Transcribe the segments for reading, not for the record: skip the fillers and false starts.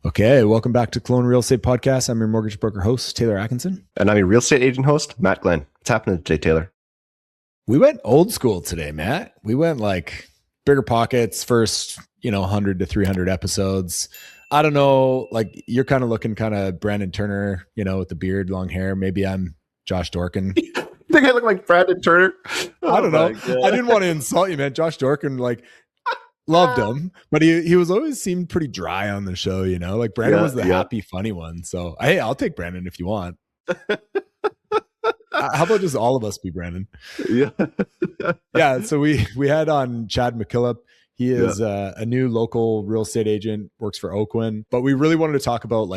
Okay, welcome back to Kelowna Real Estate Podcast. I'm your mortgage broker host, Taylor Atkinson. And I'm your real estate agent host, Matt Glenn. What's happening today, Taylor? We went old school today, Matt. We went like bigger pockets, first, 100 to 300 episodes. I don't know, like you're kind of looking kind of Brandon Turner, with the beard, long hair. Maybe I'm Josh Dorkin. I think I look like Brandon Turner. I don't know. God. I didn't want to insult you, man. Josh Dorkin, loved him, but he was always seemed pretty dry on the show, like Brandon was the happy, funny one. So, hey, I'll take Brandon if you want. How about just all of us be Brandon? Yeah. Yeah. So we had on Chad Mckillop. He is a new local real estate agent, works for Oakland, but we really wanted to talk about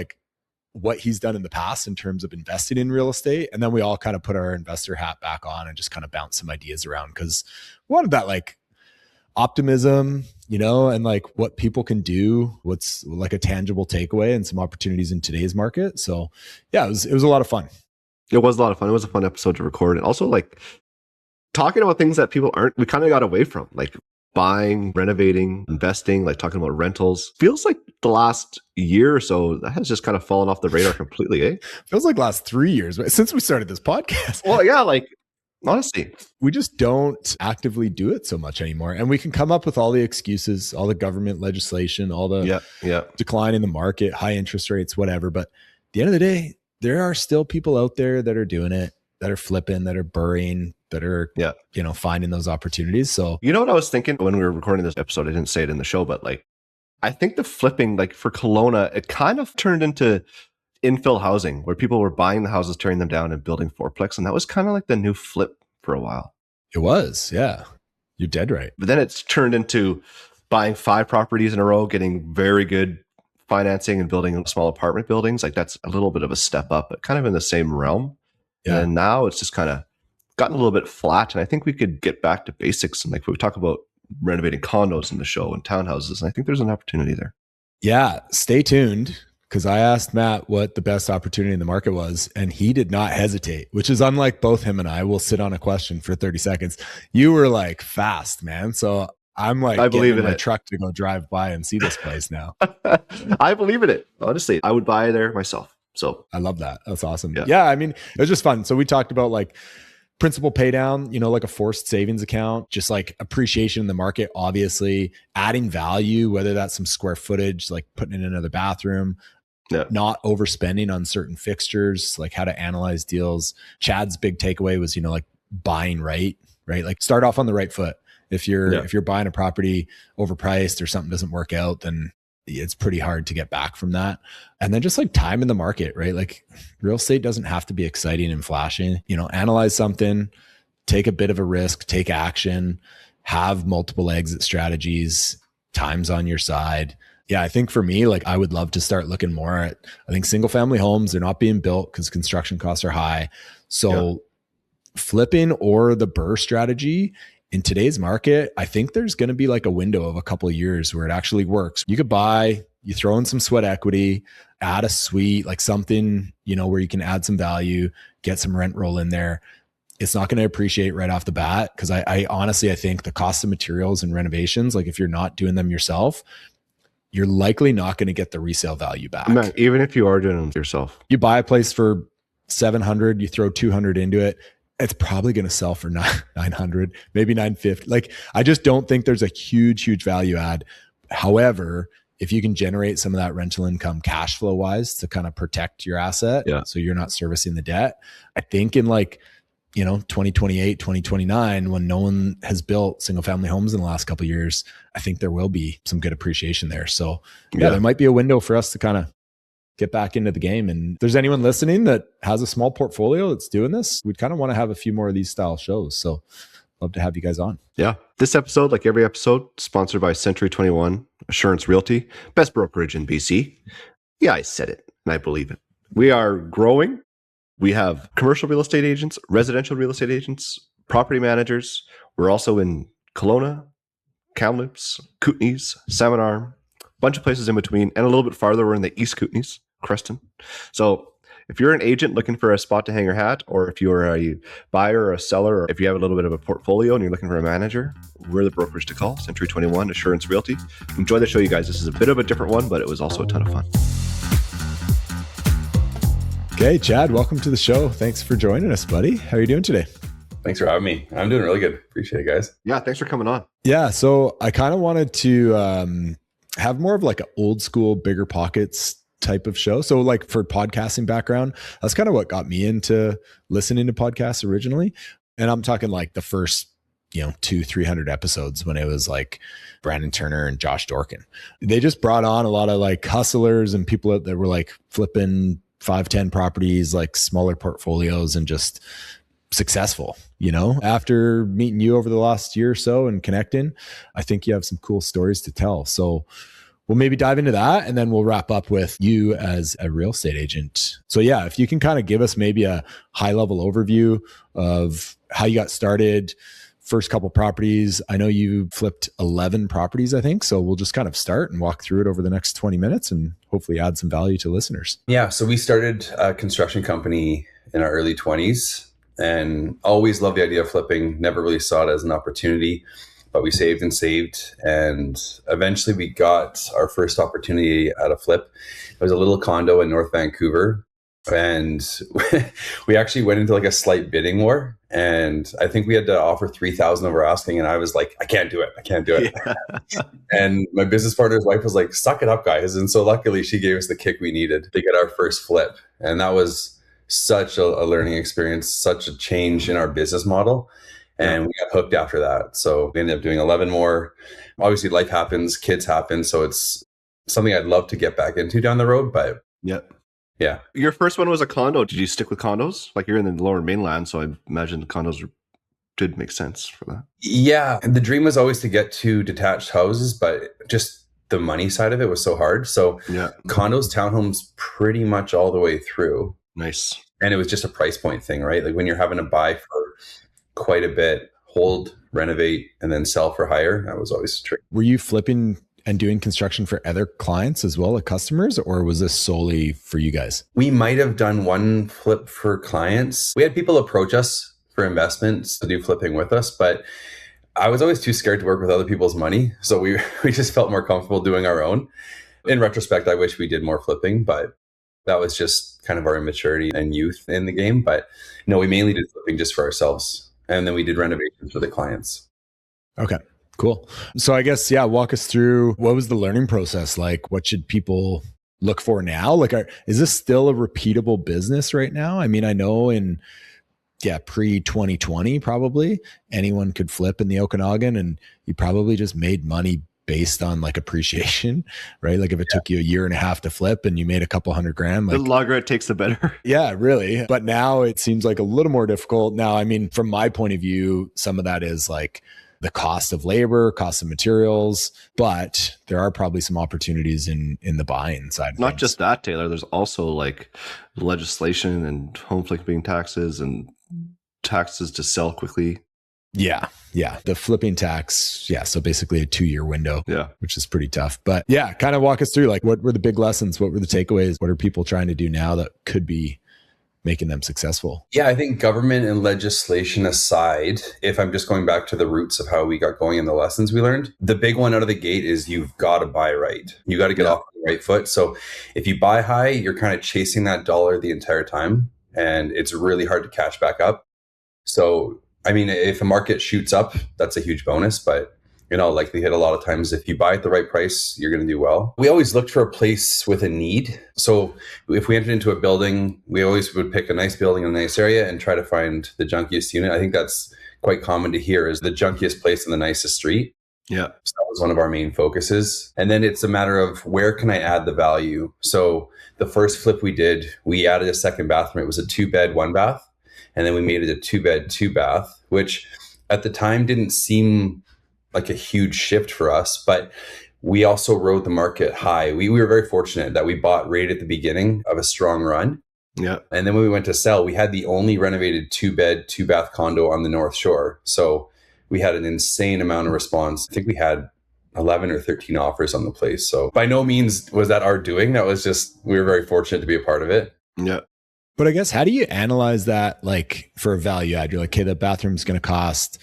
what he's done in the past in terms of investing in real estate. And then we all kind of put our investor hat back on and just kind of bounce some ideas around because we wanted that optimism, and what people can do, what's like a tangible takeaway and some opportunities in today's market. So yeah, it was a lot of fun. It was a lot of fun. It was a fun episode to record. And also talking about things that we kind of got away from, like buying, renovating, investing, talking about rentals. Feels like the last year or so, that has just kind of fallen off the radar completely, eh? Feels like last 3 years since we started this podcast. Well, yeah, honestly, we just don't actively do it so much anymore. And we can come up with all the excuses, all the government legislation, all the decline in the market, high interest rates, whatever. But at the end of the day, there are still people out there that are doing it, that are flipping, that are burying, that are, finding those opportunities. So, you know what I was thinking when we were recording this episode? I didn't say it in the show, but I think the flipping, for Kelowna, it kind of turned into infill housing where people were buying the houses, tearing them down and building fourplex. And that was kind of the new flip for a while. It was. Yeah. You're dead right. But then it's turned into buying 5 properties in a row, getting very good financing and building small apartment buildings. That's a little bit of a step up, but kind of in the same realm. Yeah. And now it's just kind of gotten a little bit flat. And I think we could get back to basics. And we talk about renovating condos in the show and townhouses. And I think there's an opportunity there. Yeah. Stay tuned. Because I asked Matt what the best opportunity in the market was, and he did not hesitate, which is unlike both him and I. We'll sit on a question for 30 seconds. You were fast, man. So I'm I believe in my it. Truck to go drive by and see this place now. I believe in it. Honestly, I would buy there myself. So I love that. That's awesome. Yeah. I mean, it was just fun. So we talked about principal pay down, a forced savings account, just appreciation in the market, obviously adding value, whether that's some square footage, putting in another bathroom, not overspending on certain fixtures, how to analyze deals. Chad's big takeaway was, buying right? Start off on the right foot. If you're buying a property overpriced or something doesn't work out, then it's pretty hard to get back from that. And then just time in the market, right? Real estate doesn't have to be exciting and flashy. Analyze something, take a bit of a risk, take action, have multiple exit strategies, time's on your side. Yeah, I think for me, I would love to start looking more at, I think single family homes, they're not being built because construction costs are high. So flipping or the BRRRR strategy in today's market, I think there's going to be a window of a couple of years where it actually works. You could buy, you throw in some sweat equity, add a suite, something, where you can add some value, get some rent roll in there. It's not going to appreciate right off the bat. Cause I honestly think the cost of materials and renovations, if you're not doing them yourself, you're likely not going to get the resale value back. Man, even if you are doing them yourself, you buy a place for 700, you throw 200 into it. It's probably going to sell for 900, maybe 950. I just don't think there's a huge value add. However, if you can generate some of that rental income cash flow wise to kind of protect your asset, so you're not servicing the debt, I think in 2028, 2029, when no one has built single family homes in the last couple of years, I think there will be some good appreciation there. So there might be a window for us to kind of get back into the game. And if there's anyone listening that has a small portfolio that's doing this, we'd kind of want to have a few more of these style shows. So love to have you guys on. Yeah. This episode, like every episode, sponsored by Century 21 Assurance Realty, best brokerage in BC. Yeah, I said it and I believe it. We are growing. We have commercial real estate agents, residential real estate agents, property managers. We're also in Kelowna, Kamloops, Kootenays, Salmon Arm, a bunch of places in between, and a little bit farther, we're in the East Kootenays, Creston. So if you're an agent looking for a spot to hang your hat, or if you're a buyer or a seller, or if you have a little bit of a portfolio and you're looking for a manager, we're the brokerage to call, Century 21 Assurance Realty. Enjoy the show, you guys. This is a bit of a different one, but it was also a ton of fun. Hey, Chad, welcome to the show. Thanks for joining us, buddy. How are you doing today? Thanks for having me. I'm doing really good. Appreciate it, guys. Yeah, thanks for coming on. Yeah, so I kind of wanted to have more of like an old school, bigger pockets type of show. So like for podcasting background, that's kind of what got me into listening to podcasts originally. And I'm talking like the first, 200-300 episodes when it was like Brandon Turner and Josh Dorkin. They just brought on a lot of like hustlers and people that were like flipping 5-10 properties, like smaller portfolios, and just successful. After meeting you over the last year or so and connecting, I think you have some cool stories to tell. So we'll maybe dive into that, and then we'll wrap up with you as a real estate agent. So yeah, if you can kind of give us maybe a high level overview of how you got started, first couple properties. I know you flipped 11 properties, I think. So we'll just kind of start and walk through it over the next 20 minutes and hopefully add some value to listeners. Yeah. So we started a construction company in our early 20s and always loved the idea of flipping. Never really saw it as an opportunity, but we saved and saved. And eventually we got our first opportunity at a flip. It was a little condo in North Vancouver. And we actually went into like a slight bidding war. And I think we had to offer 3,000 over asking. And I was like, I can't do it. Yeah. And my business partner's wife was like, suck it up, guys. And so luckily she gave us the kick we needed to get our first flip. And that was such a learning experience, such a change in our business model. And we got hooked after that. So we ended up doing 11 more. Obviously life happens, kids happen. So it's something I'd love to get back into down the road, but yeah. Your first one was a condo. Did you stick with condos? Like you're in the Lower Mainland, so I imagine the condos did make sense for that. Yeah. And the dream was always to get to detached houses, but just the money side of it was so hard. So condos, townhomes, pretty much all the way through. Nice. And it was just a price point thing, right? Like when you're having to buy for quite a bit, hold, renovate, and then sell for higher, that was always tricky. Were you flipping and doing construction for other clients as well, like customers, or was this solely for you guys? We might have done one flip for clients. We had people approach us for investments to do flipping with us, but I was always too scared to work with other people's money. So we just felt more comfortable doing our own. In retrospect, I wish we did more flipping, but that was just kind of our immaturity and youth in the game. But no, we mainly did flipping just for ourselves. And then we did renovations for the clients. Okay. Cool. So I guess, walk us through what was the learning process like? What should people look for now? Like, is this still a repeatable business right now? I mean, I know in pre-2020, probably anyone could flip in the Okanagan and you probably just made money based on like appreciation, right? Like if it took you a year and a half to flip and you made a couple $100,000, like, the longer it takes, the better. Yeah, really. But now it seems like a little more difficult. Now, I mean, from my point of view, some of that is like the cost of labor, cost of materials, but there are probably some opportunities in the buying side. Not just that, Taylor. There's also like legislation and home flipping taxes and taxes to sell quickly. Yeah. The flipping tax. Yeah. So basically a 2-year window, which is pretty tough. But yeah, kind of walk us through like what were the big lessons? What were the takeaways? What are people trying to do now that could be making them successful? Yeah, I think government and legislation aside, if I'm just going back to the roots of how we got going and the lessons we learned, the big one out of the gate is you've got to buy right. You got to get off on the right foot. So if you buy high, you're kind of chasing that dollar the entire time and it's really hard to catch back up. So, I mean, if the market shoots up, that's a huge bonus, but likelihood a lot of times, if you buy at the right price, you're going to do well. We always looked for a place with a need. So if we entered into a building, we always would pick a nice building in a nice area and try to find the junkiest unit. I think that's quite common to hear is the junkiest place in the nicest street. Yeah. So that was one of our main focuses. And then it's a matter of where can I add the value? So the first flip we did, we added a second bathroom. It was a 2-bed, 1-bath. And then we made it a 2-bed, 2-bath, which at the time didn't seem like a huge shift for us, but we also rode the market high. We were very fortunate that we bought right at the beginning of a strong run. Yeah. And then when we went to sell, we had the only renovated 2-bed, 2-bath condo on the North Shore. So we had an insane amount of response. I think we had 11 or 13 offers on the place. So by no means was that our doing. That was just, we were very fortunate to be a part of it. Yeah. But I guess, how do you analyze that? Like for a value add, you're like, okay, the bathroom's going to cost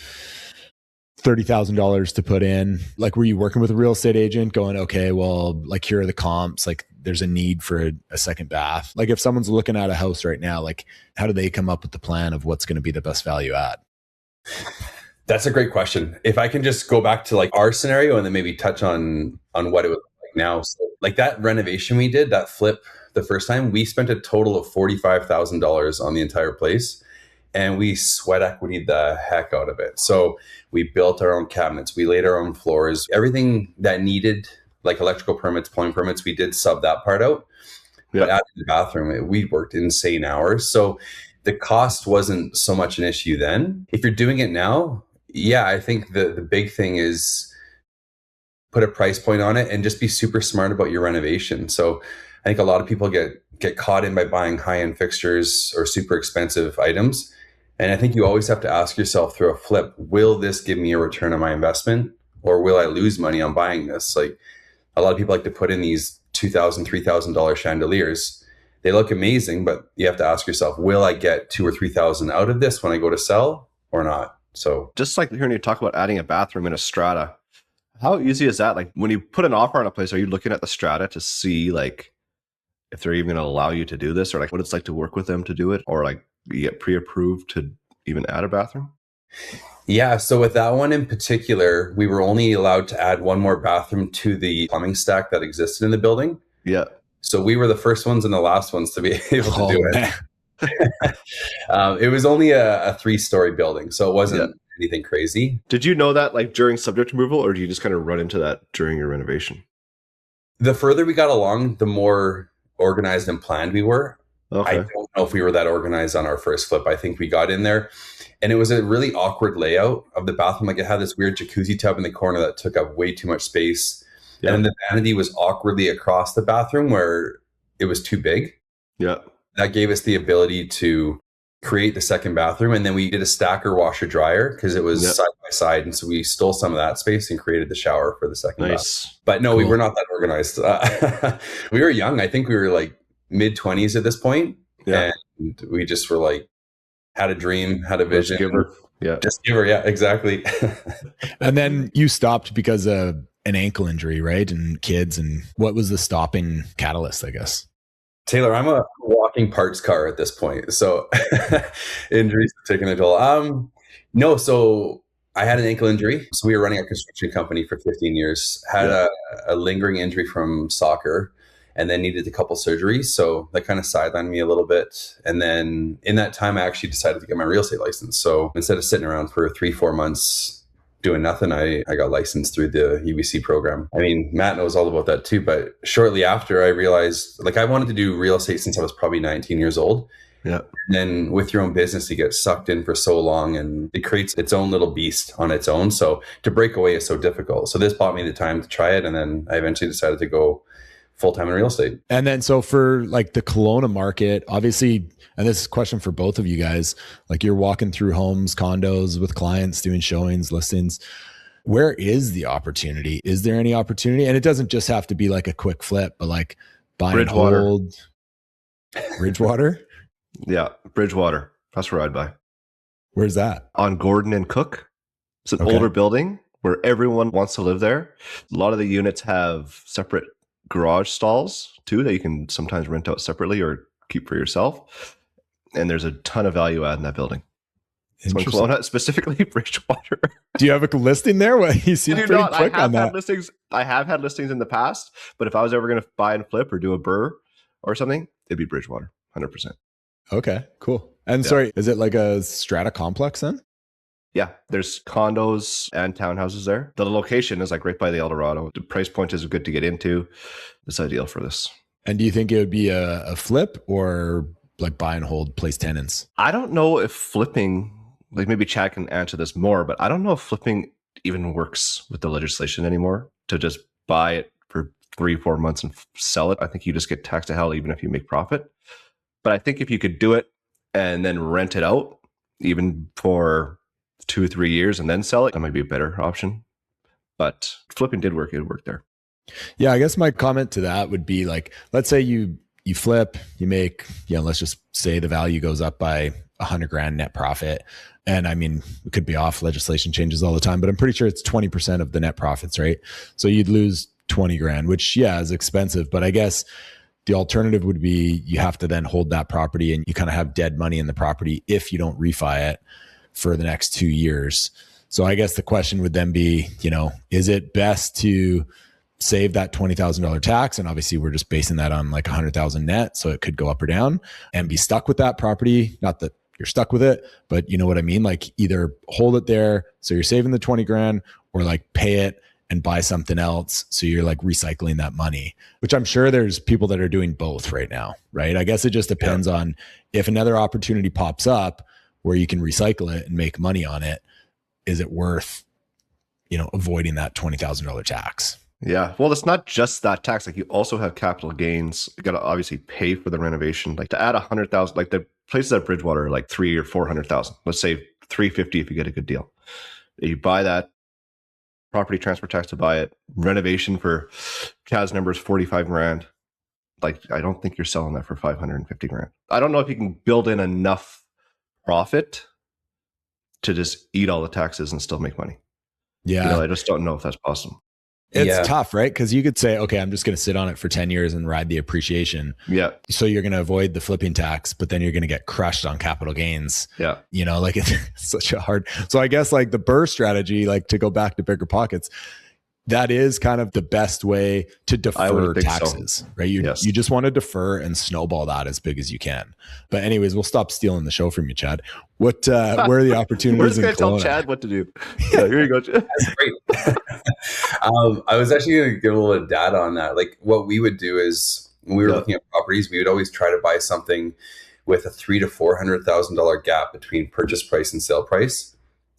$30,000 to put in. Like, were you working with a real estate agent going, okay, well, like here are the comps, like there's a need for a second bath. Like if someone's looking at a house right now, like how do they come up with the plan of what's going to be the best value add? That's a great question. If I can just go back to like our scenario and then maybe touch on what it was like now. So like that renovation we did, that flip the first time, we spent a total of $45,000 on the entire place. And we sweat equity the heck out of it. So we built our own cabinets, we laid our own floors, everything that needed like electrical permits, plumbing permits, we did sub that part out. Yeah. But adding the bathroom, we worked insane hours. So the cost wasn't so much an issue then. If you're doing it now, yeah, I think the big thing is put a price point on it and just be super smart about your renovation. So I think a lot of people get caught in by buying high-end fixtures or super expensive items. And I think you always have to ask yourself through a flip, will this give me a return on my investment or will I lose money on buying this? Like a lot of people like to put in these $2,000, $3,000 chandeliers. They look amazing, but you have to ask yourself, will I get $2,000 or $3,000 out of this when I go to sell or not? So just like hearing you talk about adding a bathroom in a strata, how easy is that? Like when you put an offer on a place, are you looking at the strata to see like if they're even going to allow you to do this or like what it's like to work with them to do it or like you get pre-approved to even add a bathroom? Yeah. So with that one in particular, we were only allowed to add one more bathroom to the plumbing stack that existed in the building. Yeah. So we were the first ones and the last ones to be able to do it. It was only a 3-story building, so it wasn't anything crazy. Did you know that like during subject removal, or do you just kind of run into that during your renovation? The further we got along, the more organized and planned we were. Okay. I don't know if we were that organized on our first flip. I think we got in there and it was a really awkward layout of the bathroom. Like it had this weird jacuzzi tub in the corner that took up way too much space. Yeah. And then the vanity was awkwardly across the bathroom where it was too big. Yeah. That gave us the ability to create the second bathroom. And then we did a stacker washer dryer because it was side by side. And so we stole some of that space and created the shower for the second bathroom. But no, we were not that organized. We were young. I think we were like mid-20s at this point. Yeah. And we just were like, had a dream, had a vision. Just give her. Yeah. Just give her. Yeah, exactly. And then you stopped because of an ankle injury, right? And kids. And what was the stopping catalyst, I guess? Taylor, I'm a walking parts car at this point. So injuries have taken a toll. No, so I had an ankle injury. So we were running a construction company for 15 years, had a lingering injury from soccer and then needed a couple surgeries. So that kind of sidelined me a little bit. And then in that time, I actually decided to get my real estate license. So instead of sitting around for 3-4 months doing nothing, I got licensed through the UBC program. I mean, Matt knows all about that too, but shortly after I realized like I wanted to do real estate since I was probably 19 years old. Yeah. And then with your own business, you get sucked in for so long and it creates its own little beast on its own. So to break away is so difficult. So this bought me the time to try it. And then I eventually decided to go full-time in real estate. And then so for like the Kelowna market, obviously, and this is a question for both of you guys, like you're walking through homes, condos with clients, doing showings, listings. Where is the opportunity? Is there any opportunity? And it doesn't just have to be like a quick flip, but like buy and hold. Bridgewater? Yeah, Bridgewater. That's where I'd buy. Where's that? On Gordon and Cook. It's an older building where everyone wants to live there. A lot of the units have separate garage stalls too that you can sometimes rent out separately or keep for yourself. And there's a ton of value add in that building. So in Kelowna, specifically Bridgewater. Do you have a listing there? Well, you seem pretty quick on that. I have had listings in the past, but if I was ever going to buy and flip or do a burr or something, it'd be Bridgewater, 100%. Okay, cool. And sorry, is it like a strata complex then? Yeah, there's condos and townhouses there. The location is like right by the Eldorado. The price point is good to get into. It's ideal for this. And do you think it would be a flip or like buy and hold, place tenants? I don't know if flipping, like maybe Chad can answer this more, but I don't know if flipping even works with the legislation anymore to just buy it for 3-4 months and sell it. I think you just get taxed to hell even if you make profit. But I think if you could do it and then rent it out, even for 2-3 years and then sell it, that might be a better option. But flipping did work. It worked there. Yeah, I guess my comment to that would be like, let's say you flip, you make, let's just say the value goes up by $100,000 net profit. And I mean, it could be off, legislation changes all the time, but I'm pretty sure it's 20% of the net profits, right? So you'd lose 20 grand, which is expensive, but I guess the alternative would be you have to then hold that property and you kind of have dead money in the property if you don't refi it for the next 2 years. So I guess the question would then be, is it best to save that $20,000 tax? And obviously we're just basing that on like 100,000 net. So it could go up or down, and be stuck with that property. Not that you're stuck with it, but you know what I mean? Like either hold it there, so you're saving the 20 grand, or like pay it and buy something else. So you're like recycling that money, which I'm sure there's people that are doing both right now, right? I guess it just depends on if another opportunity pops up where you can recycle it and make money on it. Is it worth, avoiding that $20,000 tax? Yeah. Well, it's not just that tax. Like you also have capital gains. You got to obviously pay for the renovation. Like to add 100,000, like the places at Bridgewater are like 300,000 or 400,000. Let's say 350 if you get a good deal. You buy that, property transfer tax to buy it, renovation for CAS numbers 45 grand. Like I don't think you're selling that for 550 grand. I don't know if you can build in enough profit to just eat all the taxes and still make money. Yeah. I just don't know if that's possible. It's tough, right? Because you could say, okay, I'm just going to sit on it for 10 years and ride the appreciation. Yeah. So you're going to avoid the flipping tax, but then you're going to get crushed on capital gains. Yeah. Like it's such a hard. So I guess like the BRRRR strategy, like to go back to bigger pockets, that is kind of the best way to defer taxes, right? You just want to defer and snowball that as big as you can. But anyways, we'll stop stealing the show from you, Chad. Where are the opportunities in Kelowna? Tell Chad what to do. Yeah, here you go, Chad. That's great. I was actually going to give a little data on that. Like what we would do is when we were looking at properties, we would always try to buy something with a $300,000 to $400,000 gap between purchase price and sale price.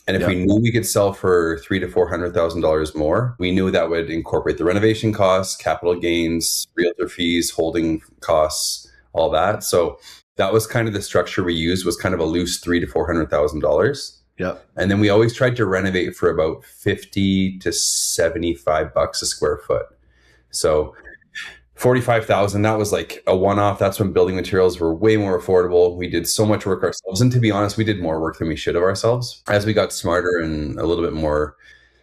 And if we knew we could sell for $300,000 to $400,000 more, we knew that would incorporate the renovation costs, capital gains, realtor fees, holding costs, all that. So that was kind of the structure we used, was kind of a loose $300,000 to $400,000. Yeah. And then we always tried to renovate for about 50 to 75 bucks a square foot. So 45,000, that was like a one-off. That's when building materials were way more affordable. We did so much work ourselves. And to be honest, we did more work than we should have ourselves. As we got smarter and a little bit more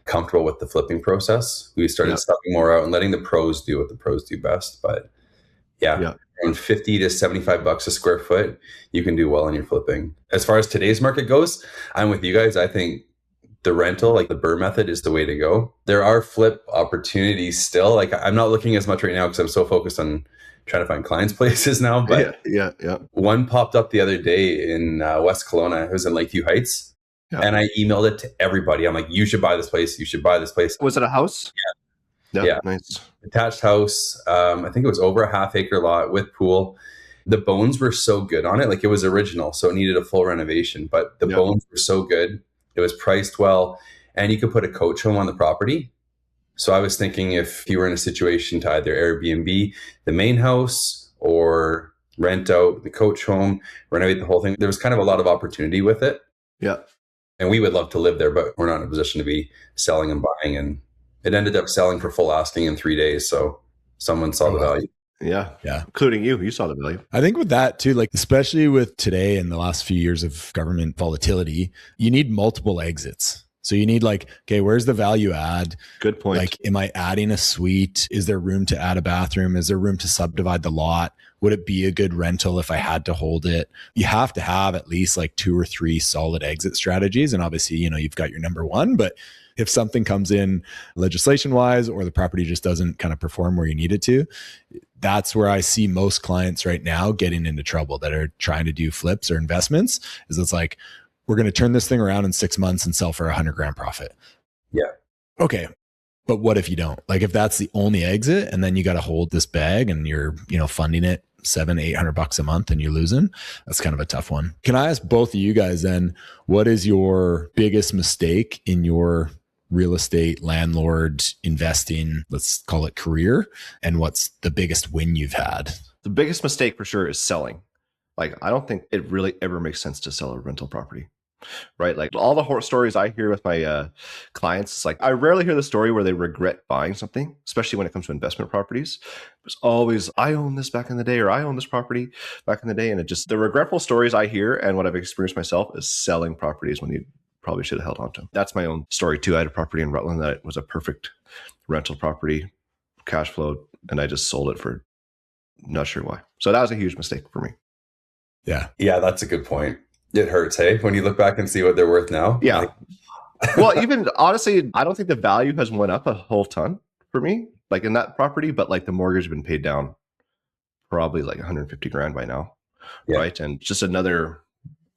comfortable with the flipping process, we started stepping more out and letting the pros do what the pros do best. But around 50 to 75 bucks a square foot, you can do well in your flipping. As far as today's market goes, I'm with you guys. I think the rental, like the BRRRR method, is the way to go. There are flip opportunities still. Like I'm not looking as much right now because I'm so focused on trying to find clients' places now. But one popped up the other day in West Kelowna. It was in Lakeview Heights. Yeah. And I emailed it to everybody. I'm like, you should buy this place. You should buy this place. Was it a house? Yeah. Nice. Attached house. I think it was over a half-acre lot with pool. The bones were so good on it. Like it was original, so it needed a full renovation. But the bones were so good. It was priced well, and you could put a coach home on the property. So I was thinking if you were in a situation to either Airbnb the main house or rent out the coach home, renovate the whole thing, there was kind of a lot of opportunity with it. Yeah. And we would love to live there, but we're not in a position to be selling and buying. And it ended up selling for full asking in 3 days. So someone saw the value. Yeah. Including you. You saw the value. I think with that too, like especially with today and the last few years of government volatility, you need multiple exits. So you need like, okay, where's the value add? Good point. Like, am I adding a suite? Is there room to add a bathroom? Is there room to subdivide the lot? Would it be a good rental if I had to hold it? You have to have at least like 2 or 3 solid exit strategies. And obviously, you've got your number one, but if something comes in legislation wise, or the property just doesn't kind of perform where you need it to, that's where I see most clients right now getting into trouble that are trying to do flips or investments. Is it's like, we're going to turn this thing around in 6 months and sell for $100,000 profit. Yeah. Okay. But what if you don't? Like if that's the only exit and then you got to hold this bag and you're, funding it $700-800 a month and you're losing, that's kind of a tough one. Can I ask both of you guys then, what is your biggest mistake in your real estate landlord investing, let's call it career, and what's the biggest win you've had? The biggest mistake for sure is selling. Like, I don't think it really ever makes sense to sell a rental property, right? Like all the horror stories I hear with my clients, it's like, I rarely hear the story where they regret buying something, especially when it comes to investment properties. It's always, I own this back in the day, or I own this property back in the day. And it just, the regretful stories I hear and what I've experienced myself is selling properties when you probably should have held on to. That's my own story too. I had a property in Rutland that was a perfect rental property. cash flow, and I just sold it for not sure why. So that was a huge mistake for me. Yeah. Yeah, that's a good point. It hurts, hey, when you look back and see what they're worth now. Yeah. Like, Well, even honestly, I don't think the value has went up a whole ton for me, like in that property, but like the mortgage has been paid down probably like 150 grand by now. Yeah. Right. And just another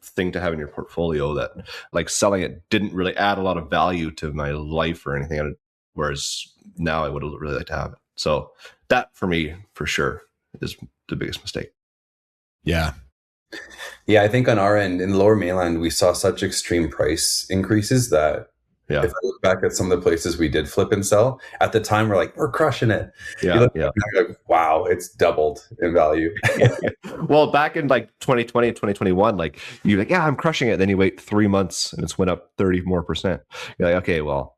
thing to have in your portfolio that like selling it didn't really add a lot of value to my life or anything. Whereas now I would really like to have it. So that for me, for sure, is the biggest mistake. Yeah. Yeah, I think on our end in the Lower Mainland, we saw such extreme price increases that if I look back at some of the places we did flip and sell, at the time we're like, we're crushing it. Yeah. You look back and you're like, wow, it's doubled in value. Well, back in like 2020 and 2021, like you're like, yeah, I'm crushing it. Then you wait 3 months and it's went up 30 more %. You're like, okay, well,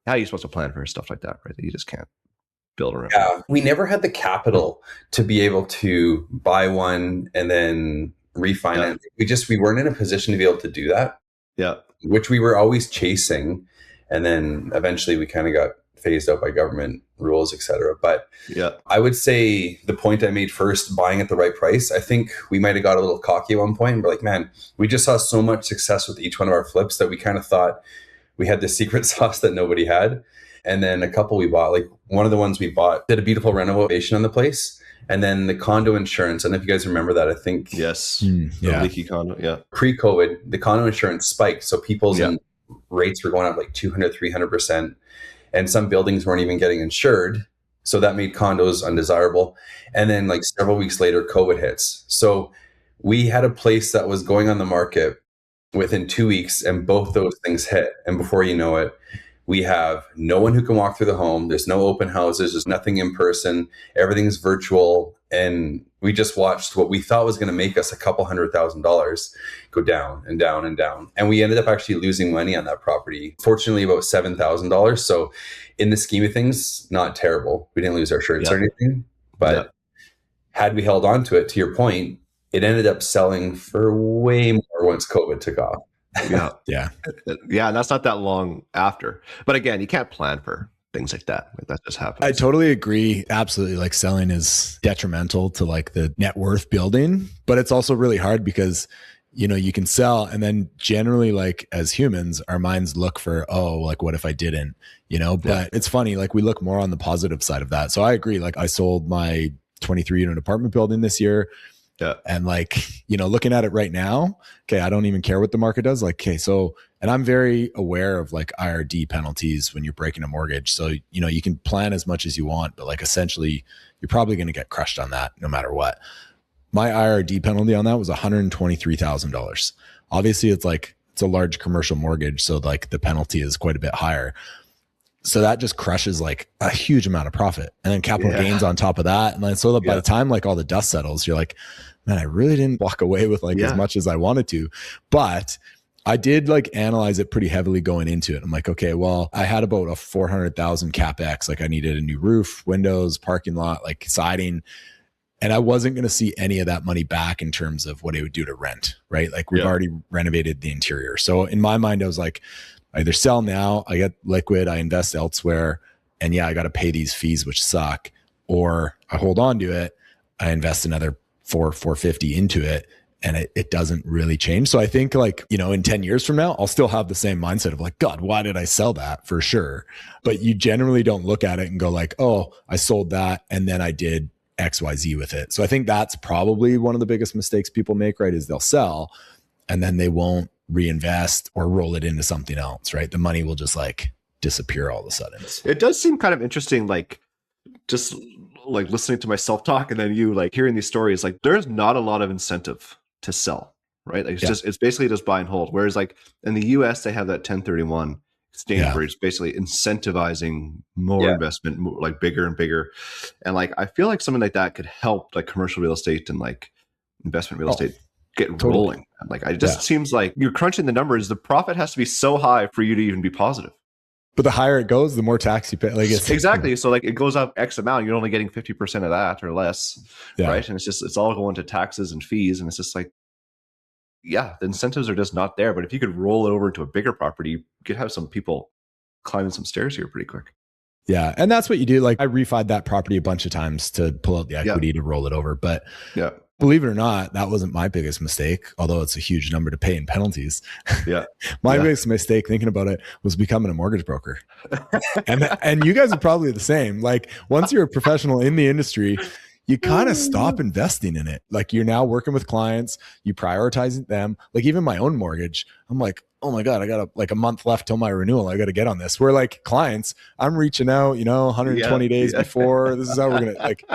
how are you supposed to plan for stuff like that, right? You just can't build around. Yeah, we never had the capital to be able to buy one and then refinance. Yeah. We weren't in a position to be able to do that. Yeah. Which we were always chasing. And then eventually we kind of got phased out by government rules, et cetera. But yeah, I would say the point I made first, buying at the right price, I think we might have got a little cocky at one point. We're like, man, we just saw so much success with each one of our flips that we kind of thought we had this secret sauce that nobody had. And then a couple we bought, like one of the ones we bought did a beautiful renovation on the place. And then the condo insurance, I don't know if you guys remember that. I think yes, the leaky condo. Yeah, pre-COVID, the condo insurance spiked, so people's rates were going up like 200-300%, and some buildings weren't even getting insured, so that made condos undesirable. And then like several weeks later, COVID hits, so we had a place that was going on the market within 2 weeks, and both those things hit, and before you know it, we have no one who can walk through the home. There's no open houses. There's nothing in person. Everything's virtual. And we just watched what we thought was going to make us a couple $100,000 go down and down and down. And we ended up actually losing money on that property. Fortunately, about $7,000. So in the scheme of things, not terrible. We didn't lose our shirts or anything. But had we held on to it, to your point, it ended up selling for way more once COVID took off. Yeah. And that's not that long after. But again, you can't plan for things like that. Like that just happens. I totally agree. Absolutely. Like selling is detrimental to like the net worth building, but it's also really hard because, you know, you can sell and then generally like as humans, our minds look for, oh, like what if I didn't, you know, but it's funny. Like we look more on the positive side of that. So I agree. Like I sold my 23 unit apartment building this year. Yeah. And like, you know, looking at it right now, okay, I don't even care what the market does. Like, okay, so, and I'm very aware of like IRD penalties when you're breaking a mortgage. So, you know, you can plan as much as you want, but like essentially you're probably going to get crushed on that no matter what. My IRD penalty on that was $123,000. Obviously it's like, it's a large commercial mortgage. So like the penalty is quite a bit higher. So that just crushes like a huge amount of profit and then capital gains on top of that. And then so that by the time like all the dust settles, you're like, man, I really didn't walk away with like as much as I wanted to, but I did like analyze it pretty heavily going into it. I'm like, okay, well, I had about a 400,000 CapEx. Like I needed a new roof, windows, parking lot, like siding. And I wasn't going to see any of that money back in terms of what it would do to rent, right? Like we've already renovated the interior. So in my mind, I was like, I either sell now, I get liquid, I invest elsewhere, and I got to pay these fees, which suck, or I hold on to it, I invest another $450 into it, and it doesn't really change. So I think like, you know, in 10 years from now, I'll still have the same mindset of like, God, why did I sell that for sure? But you generally don't look at it and go like, oh, I sold that and then I did XYZ with it. So I think that's probably one of the biggest mistakes people make, right? Is they'll sell and then they won't reinvest or roll it into something else, right? The money will just like disappear all of a sudden. It does seem kind of interesting, like just like listening to myself talk and then you like hearing these stories, like there's not a lot of incentive to sell, right? Like it's basically just buy and hold. Whereas like in the US, they have that 1031 exchange where it's basically incentivizing more investment, more, like bigger and bigger. And like, I feel like something like that could help like commercial real estate and like investment real estate get rolling. Like it just seems like you're crunching the numbers. The profit has to be so high for you to even be positive. But the higher it goes, the more tax you pay. Like it's exactly. So like it goes up X amount, you're only getting 50% of that or less. Right. And it's all going to taxes and fees. And it's just like, the incentives are just not there. But if you could roll it over to a bigger property, you could have some people climbing some stairs here pretty quick. Yeah. And that's what you do. Like I refied that property a bunch of times to pull out the equity to roll it over. But believe it or not, that wasn't my biggest mistake, although it's a huge number to pay in penalties. Yeah. My biggest mistake, thinking about it, was becoming a mortgage broker. And you guys are probably the same. Like once you're a professional in the industry, you kind of stop investing in it. Like you're now working with clients, you prioritize them. Like even my own mortgage, I'm like, oh my God, I got like a month left till my renewal. I got to get on this. We're like clients, I'm reaching out, 120 days before. This is how we're going to like,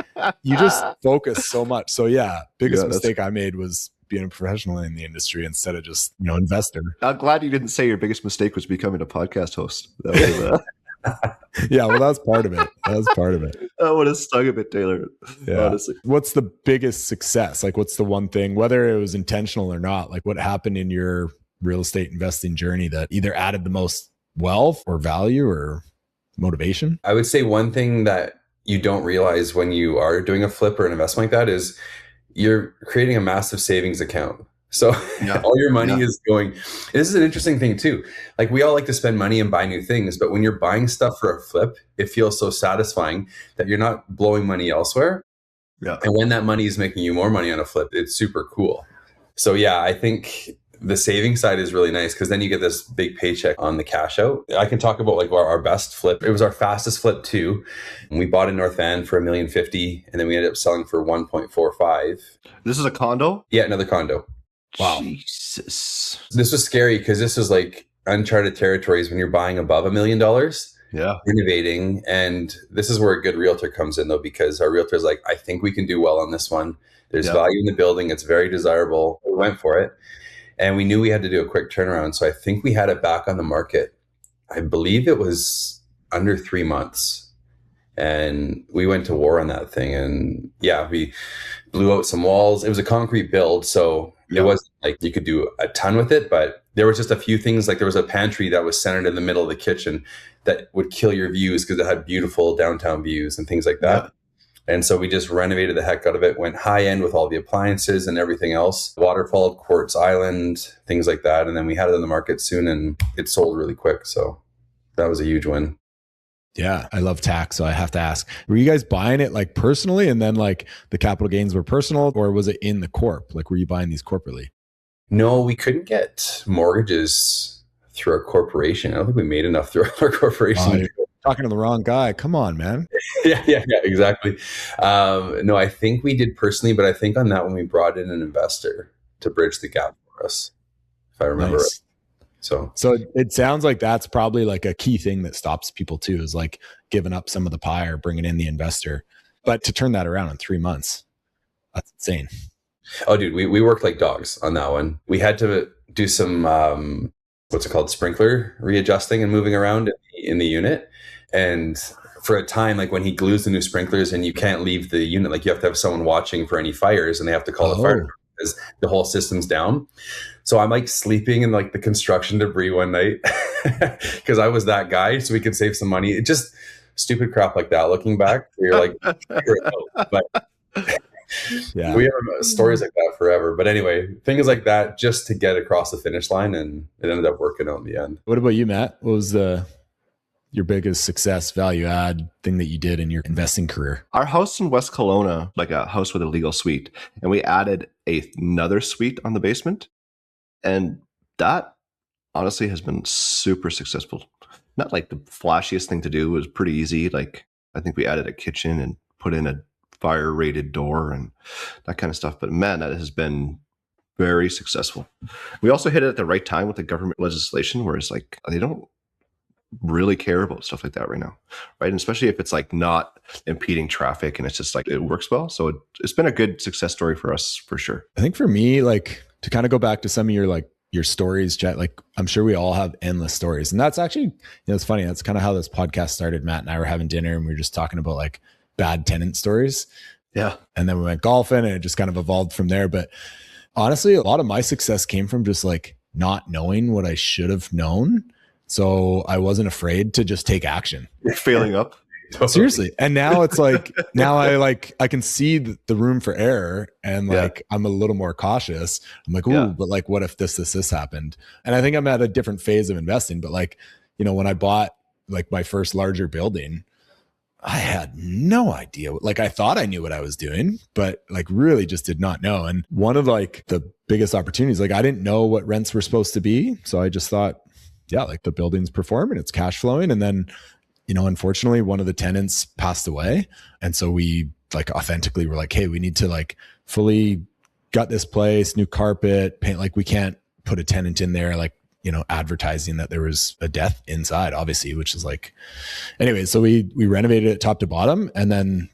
you just focus so much. So biggest mistake I made was being a professional in the industry instead of just, investor. I'm glad you didn't say your biggest mistake was becoming a podcast host. That was, yeah, well, that's part of it. That would have stung a bit, Taylor. Yeah. Honestly. What's the biggest success? Like, what's the one thing, whether it was intentional or not, like what happened in your real estate investing journey that either added the most wealth or value or motivation? I would say one thing that you don't realize when you are doing a flip or an investment like that is you're creating a massive savings account. So all your money is going. This is an interesting thing too. Like we all like to spend money and buy new things, but when you're buying stuff for a flip, it feels so satisfying that you're not blowing money elsewhere. Yeah. And when that money is making you more money on a flip, it's super cool. So I think the saving side is really nice because then you get this big paycheck on the cash out. I can talk about like our best flip. It was our fastest flip too. We bought in North Van for $1,050,000 and then we ended up selling for 1.45. This is a condo? Yeah, another condo. Wow. Jesus. This was scary because this was like uncharted territories when you're buying above $1 million. Yeah. Renovating. And this is where a good realtor comes in though, because our realtor is like, I think we can do well on this one. There's value in the building. It's very desirable. We went for it. And we knew we had to do a quick turnaround. So I think we had it back on the market. I believe it was under 3 months. And we went to war on that thing. And we blew out some walls. It was a concrete build. So it wasn't like you could do a ton with it, but there was just a few things. Like there was a pantry that was centered in the middle of the kitchen that would kill your views because it had beautiful downtown views and things like that. Yeah. And so we just renovated the heck out of it, went high end with all the appliances and everything else, waterfall, quartz island, things like that. And then we had it in the market soon and it sold really quick. So that was a huge win. Yeah, I love tax. So I have to ask, were you guys buying it like personally and then like the capital gains were personal, or was it in the corp? Like, were you buying these corporately? No, we couldn't get mortgages through our corporation. I don't think we made enough through our corporation. Talking to the wrong guy. Come on, man. Yeah, exactly. No, I think we did personally, but I think on that one we brought in an investor to bridge the gap for us, if I remember right. So it sounds like that's probably like a key thing that stops people too, is like giving up some of the pie or bringing in the investor. But to turn that around in 3 months, that's insane. Oh, dude, we worked like dogs on that one. We had to do some, what's it called? Sprinkler readjusting and moving around in the unit. And for a time, like when he glues the new sprinklers and you can't leave the unit, like you have to have someone watching for any fires and they have to call the fire because the whole system's down. So I'm like sleeping in like the construction debris one night because I was that guy so we could save some money. It just stupid crap like that. Looking back, you're like, but yeah, we have stories like that forever. But anyway, things like that just to get across the finish line, and it ended up working out in the end. What about you, Matt? What was your biggest success, value add thing that you did in your investing career? Our house in West Kelowna, like a house with a legal suite, and we added another suite on the basement. And that honestly has been super successful. Not like the flashiest thing to do. It was pretty easy. Like I think we added a kitchen and put in a fire rated door and that kind of stuff. But man, that has been very successful. We also hit it at the right time with the government legislation, where it's like they don't really care about stuff like that right now, right? And especially if it's like not impeding traffic and it's just like it works well. So it's been a good success story for us for sure. I think for me, like to kind of go back to some of your stories, Jet, like I'm sure we all have endless stories. And that's actually, it's funny. That's kind of how this podcast started. Matt and I were having dinner and we were just talking about like bad tenant stories. Yeah. And then we went golfing and it just kind of evolved from there. But honestly, a lot of my success came from just like not knowing what I should have known. So I wasn't afraid to just take action. You're failing up. Seriously. And now it's like, I can see the room for error and like, I'm a little more cautious. I'm like, ooh, but like, what if this happened? And I think I'm at a different phase of investing, but like, when I bought like my first larger building, I had no idea. Like I thought I knew what I was doing, but like really just did not know. And one of like the biggest opportunities, like I didn't know what rents were supposed to be. So I just thought, yeah, like the building's performing, it's cash flowing. And then, unfortunately one of the tenants passed away. And so we like authentically were like, hey, we need to like fully gut this place, new carpet, paint. Like we can't put a tenant in there, like, advertising that there was a death inside, obviously, which is like, anyway, so we renovated it top to bottom, and then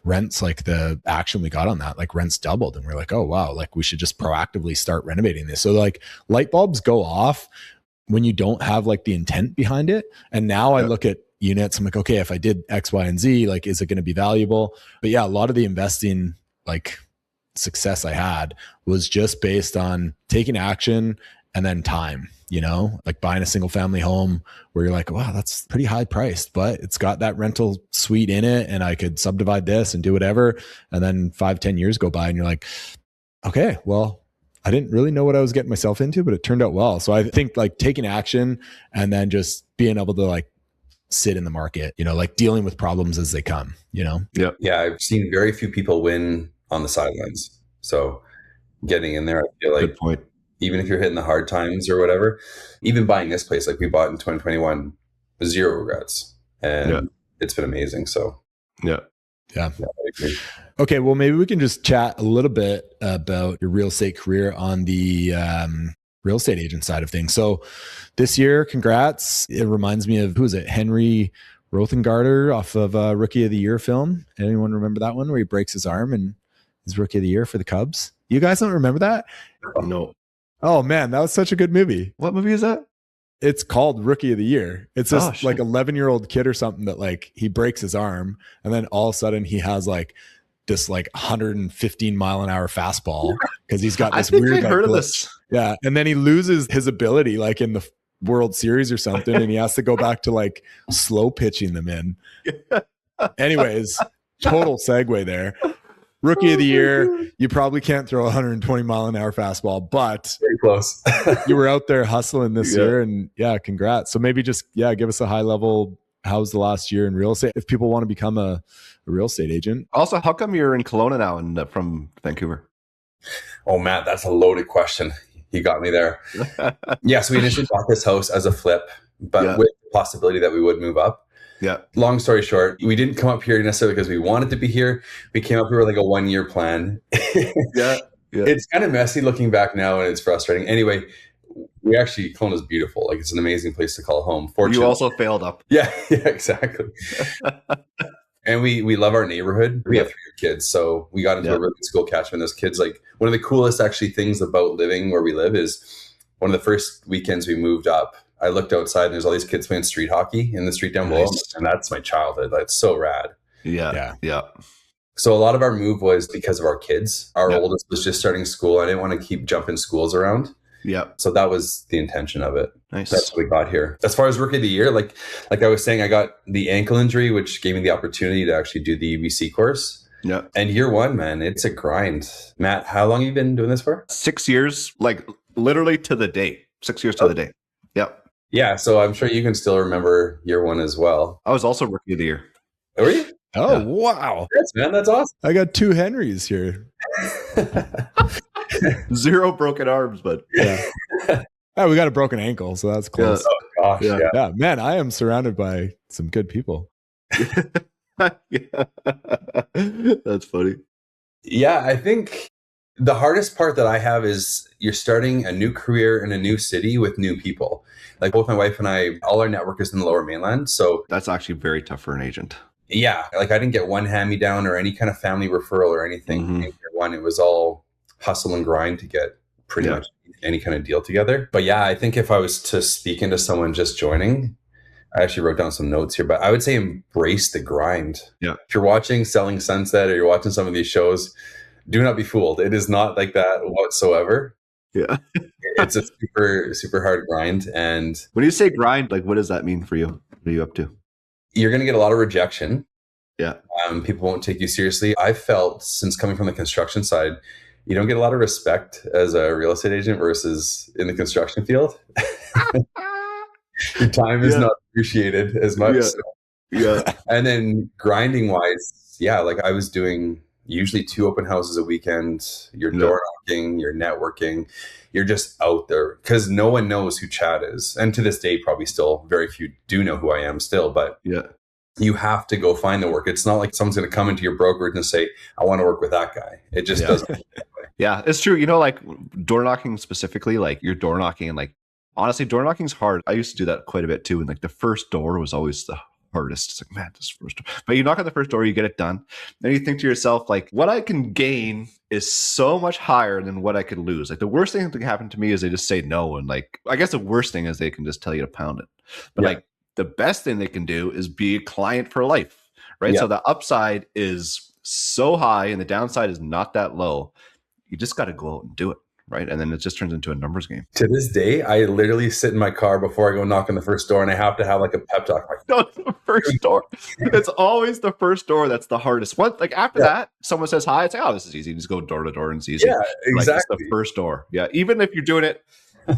rents, like the action we got on that, like rents doubled, and we're like, oh wow, like we should just proactively start renovating this. So like light bulbs go off when you don't have like the intent behind it. And now I look at units, I'm like, okay, if I did X, Y, and Z, like, is it going to be valuable? But yeah, a lot of the investing like success I had was just based on taking action and then time, like buying a single family home where you're like, wow, that's pretty high priced, but it's got that rental suite in it and I could subdivide this and do whatever. And then 5-10 years go by and you're like, okay, well, I didn't really know what I was getting myself into, but it turned out well. So I think like taking action and then just being able to like sit in the market, like dealing with problems as they come, Yeah. I've seen very few people win on the sidelines. So getting in there, I feel like, good point. Even if you're hitting the hard times or whatever, even buying this place, like we bought in 2021, 0 regrets. And it's been amazing. So yeah. I agree. Okay. Well, maybe we can just chat a little bit about your real estate career on the real estate agent side of things. So this year, congrats. It reminds me of, who is it? Henry Rothengarter off of Rookie of the Year film. Anyone remember that one where he breaks his arm and is Rookie of the Year for the Cubs? You guys don't remember that? No. Oh man, that was such a good movie. What movie is that? It's called Rookie of the Year. It's this like 11-year-old kid or something that like he breaks his arm and then all of a sudden he has like this like 115 mile an hour fastball because he's got this weird. I heard of this. Yeah, and then he loses his ability like in the World Series or something, and he has to go back to like slow pitching them in. Anyways, total segue there. Rookie of the Year, you probably can't throw a 120 mile an hour fastball, but very close. You were out there hustling this year, and congrats. So maybe just give us a high level. How's the last year in real estate if people want to become a real estate agent? Also, how come you're in Kelowna now and from Vancouver? Oh, Matt, that's a loaded question. You got me there. So we initially bought this house as a flip, but with the possibility that we would move up. Yeah. Long story short, we didn't come up here necessarily because we wanted to be here. We came up here with like a 1-year plan. Yeah. It's kind of messy looking back now and it's frustrating. Anyway, Kelowna is beautiful. Like it's an amazing place to call home. Fortunately, you also failed up. Yeah, exactly. And we love our neighborhood. We have 3 kids. So we got into a really good school catchment. Those kids, like one of the coolest actually things about living where we live is one of the first weekends we moved up, I looked outside and there's all these kids playing street hockey in the street down below. And that's my childhood. That's so rad. Yeah. So a lot of our move was because of our kids. Our oldest was just starting school. I didn't want to keep jumping schools around. Yeah. So that was the intention of it. Nice. That's what we got here. As far as Rookie of the Year, like I was saying, I got the ankle injury, which gave me the opportunity to actually do the UBC course. Yeah. And year 1, man, it's a grind. Matt, how long have you been doing this for? 6 years, like literally to the day. 6 years to the day. Yep. Yeah. So I'm sure you can still remember year 1 as well. I was also Rookie of the Year. Were you? Oh, wow. Yes, man. That's awesome. I got 2 Henrys here. 0 broken arms, but Oh, we got a broken ankle, so that's close. Oh, gosh. Yeah, man, I am surrounded by some good people. That's funny. Yeah, I think the hardest part that I have is you're starting a new career in a new city with new people. Like both my wife and I, all our network is in the Lower Mainland. So that's actually very tough for an agent. Yeah. Like I didn't get one hand-me-down or any kind of family referral or anything. In year 1, it was all hustle and grind to get pretty much any kind of deal together. But yeah, I think if I was to speak into someone just joining, I actually wrote down some notes here, but I would say embrace the grind. Yeah. If you're watching Selling Sunset or you're watching some of these shows, do not be fooled. It is not like that whatsoever. Yeah. It's a super, super hard grind. And when you say grind, like what does that mean for you? What are you up to? You're going to get a lot of rejection. Yeah. People won't take you seriously. I've felt since coming from the construction side, you don't get a lot of respect as a real estate agent versus in the construction field. Your time is not appreciated as much. Yeah. So Yeah. And then grinding wise, yeah, like I was doing usually 2 open houses a weekend. You're door knocking, you're networking, you're just out there because no one knows who Chad is. And to this day, probably still very few do know who I am still, but Yeah. you have to go find the work. It's not like someone's going to come into your brokerage and say, I want to work with that guy. It just doesn't. Yeah, it's true. You know, like door knocking specifically, like you're door knocking and like, honestly, door knocking's hard. I used to do that quite a bit too. And like the first door was always the hardest. It's like, man, this first door. But you knock on the first door, you get it done. Then you think to yourself, like, what I can gain is so much higher than what I could lose. Like the worst thing that can happen to me is they just say no. And like, I guess the worst thing is they can just tell you to pound it. But like the best thing they can do is be a client for life, right? So the upside is so high and the downside is not that low. You just got to go out and do it, right? And then it just turns into a numbers game. To this day, I literally sit in my car before I go knock on the first door and I have to have like a pep talk. Like, no, it's the first door. It's always the first door that's the hardest. One, like after that, someone says hi, it's like, oh, this is easy. You just go door to door and it's easy. Yeah, exactly. Like, it's the first door. Yeah. Even if you're doing it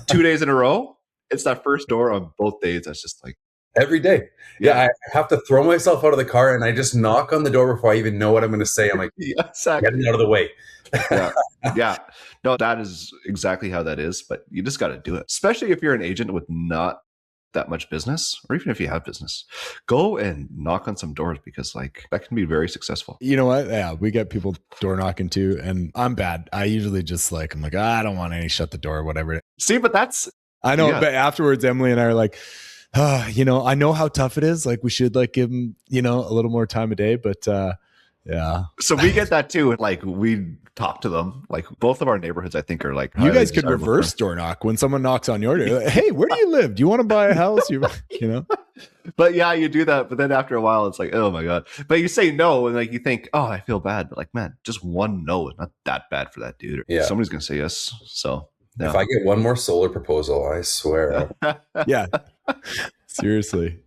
2 days in a row, it's that first door on both days. That's just like, every day. Yeah, I have to throw myself out of the car and I just knock on the door before I even know what I'm going to say. I'm like, exactly. Get it out of the way. Yeah. No, that is exactly how that is. But you just got to do it, especially if you're an agent with not that much business, or even if you have business. Go and knock on some doors because like that can be very successful. You know what? Yeah, we get people door knocking too, and I'm bad. I usually just like I'm like I don't want any shut the door or whatever. See, but that's I know. But afterwards, Emily and I are like, you know, I know how tough it is. Like we should like give them, you know, a little more time a day. But yeah. So we get that too. Like we talk to them. Like both of our neighborhoods, I think, are like you guys could reverse door knock when someone knocks on your door. Like, hey, where do you live? Do you want to buy a house? You know. But yeah, you do that. But then after a while, it's like, oh my god. But you say no, and like you think, oh, I feel bad. But like, man, just one no is not that bad for that dude. Yeah, somebody's gonna say yes. So if I get one more solar proposal, I swear. Yeah. Seriously.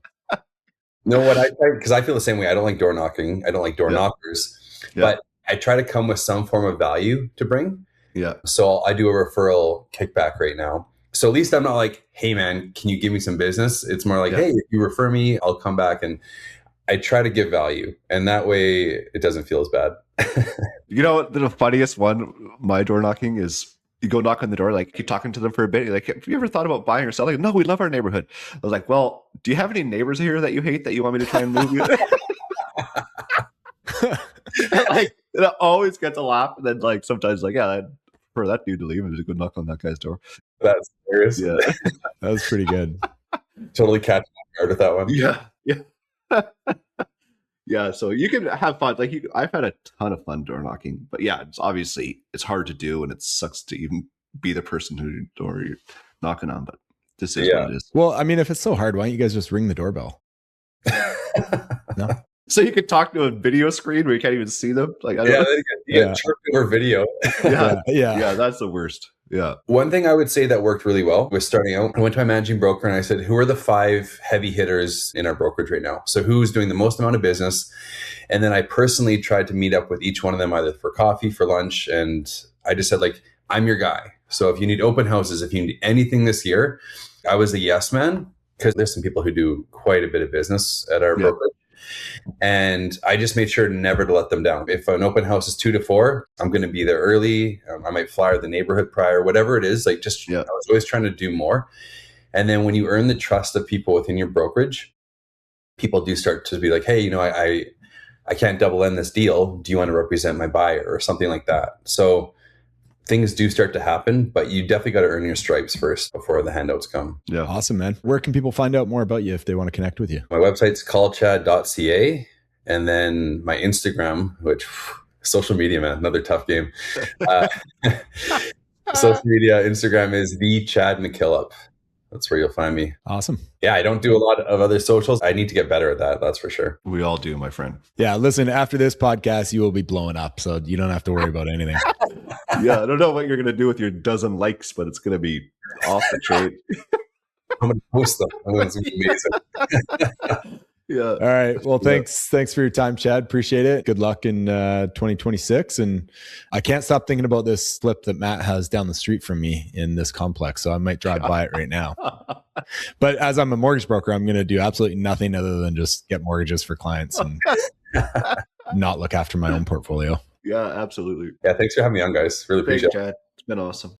No, what I try, because I feel the same way. I don't like door knocking. I don't like door knockers, but I try to come with some form of value to bring. Yeah. So I do a referral kickback right now. So at least I'm not like, hey man, can you give me some business? It's more like, hey, if you refer me, I'll come back. And I try to give value. And that way it doesn't feel as bad. You know, the funniest one, my door knocking is, you go knock on the door, like keep talking to them for a bit. You're like, have you ever thought about buying or selling? No, we love our neighborhood. I was like, well, do you have any neighbors here that you hate that you want me to try and move you? Like it always gets a laugh. And then like sometimes like, yeah, for that dude to leave and just go knock on that guy's door. That's hilarious. Yeah. That was pretty good. Totally catch my guard with that one. Yeah. Yeah. Yeah, so you can have fun. Like I've had a ton of fun door knocking, but yeah, it's hard to do, and it sucks to even be the person who door you're knocking on. But this is what it is. Well, I mean, if it's so hard, why don't you guys just ring the doorbell? No. So you could talk to a video screen where you can't even see them. Like tripped over video. Yeah, that's the worst. Yeah. One thing I would say that worked really well was starting out. I went to my managing broker and I said, who are the 5 heavy hitters in our brokerage right now? So who's doing the most amount of business? And then I personally tried to meet up with each one of them either for coffee, for lunch. And I just said, like, I'm your guy. So if you need open houses, if you need anything this year, I was a yes man, because there's some people who do quite a bit of business at our brokerage. And I just made sure never to let them down. If an open house is 2 to 4, I'm going to be there early. I might flyer the neighborhood prior, whatever it is. Like I was always trying to do more. And then when you earn the trust of people within your brokerage, people do start to be like, hey, you know, I can't double end this deal. Do you want to represent my buyer or something like that? So things do start to happen, but you definitely got to earn your stripes first before the handouts come. Yeah. Awesome, man. Where can people find out more about you if they want to connect with you? My website's callchad.ca. And then my Instagram, which social media, man, another tough game. Social media, Instagram is the Chad Mckillop. That's where you'll find me. Awesome. Yeah, I don't do a lot of other socials. I need to get better at that. That's for sure. We all do, my friend. Yeah, listen, after this podcast, you will be blowing up. So you don't have to worry about anything. Yeah, I don't know what you're going to do with your dozen likes, but it's going to be off the chain. I'm going to post them. It's going to be amazing. Yeah. All right. Well, thanks for your time, Chad. Appreciate it. Good luck in 2026. And I can't stop thinking about this flip that Matt has down the street from me in this complex. So I might drive by it right now. But as I'm a mortgage broker, I'm going to do absolutely nothing other than just get mortgages for clients and not look after my own portfolio. Yeah, absolutely. Yeah, thanks for having me on, guys. Really appreciate it. Chad. It's been awesome.